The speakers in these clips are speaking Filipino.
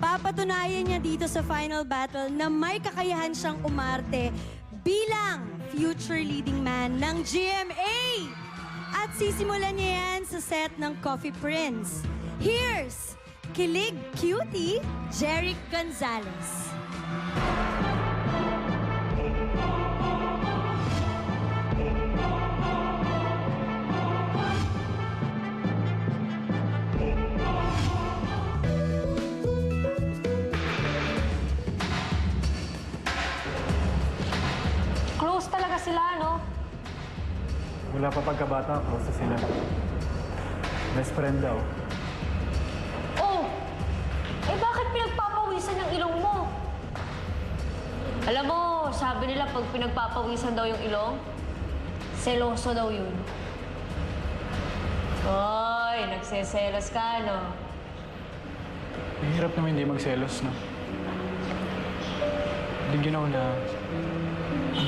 Papatunayan niya dito sa final battle na may kakayahan siyang umarte bilang future leading man ng GMA. At sisimulan niya yan sa set ng Coffee Prince. Here's Kilig Cutie, Jeric Gonzalez. Close talaga sila, no? Wala pa pagkabata, close na sila. Best friend daw. Oh! Eh bakit pinagpapawisan ng ilong mo? Alam mo, sabi nila pag pinagpapawisan daw yung ilong, seloso daw yun. Hoy, nagseselos ka, no? Mahirap naman hindi magselos, no? Did you know na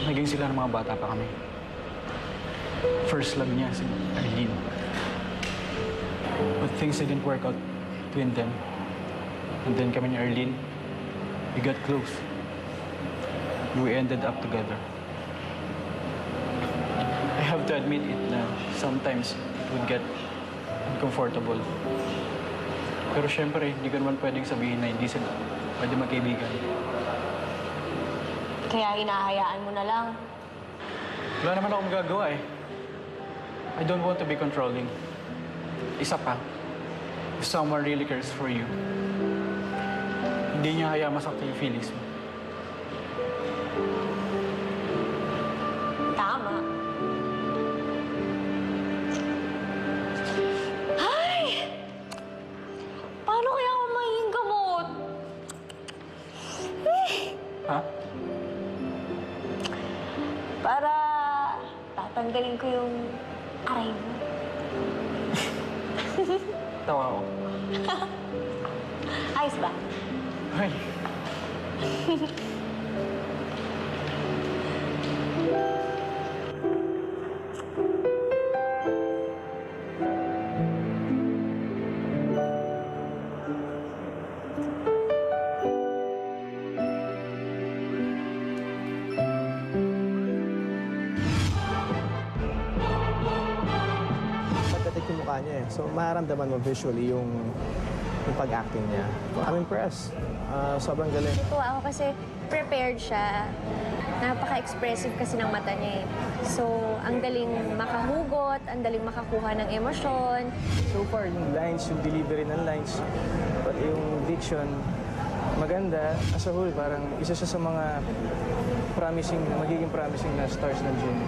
naging sila ng mga bata pa kami? First love niya, si Arlene. But things didn't work out between them. And then kami ni Arlene, we got close. We ended up together. I have to admit it na sometimes it would get uncomfortable. Pero syempre, hindi ko naman pwedeng sabihin na hindi sila pwede magkaibigan. Kaya hinahayaan mo na lang. Wala naman akong magagawa eh. I don't want to be controlling. Isa pa, if someone really cares for you, hindi niya hayaan masaktan yung feelings mo. Tama. Ay! Paano kaya ako magiging gamot? Ha? Para tatanggalin ko yung aray mo. Tawa ako. Ayos ba? Ay. Pagdating yung mukha niya eh. So, maramdaman mo visually yung pag-acting niya. I'm impressed. Sobrang galing. Natuwa ako kasi prepared siya. Napaka-expressive kasi ng mata niya eh. So, ang daling makahugot, ang daling makakuha ng emosyon. So far, yung lines, yung delivery ng lines, pati yung diction, maganda. As a whole, parang isa siya sa mga magiging promising na stars ng June.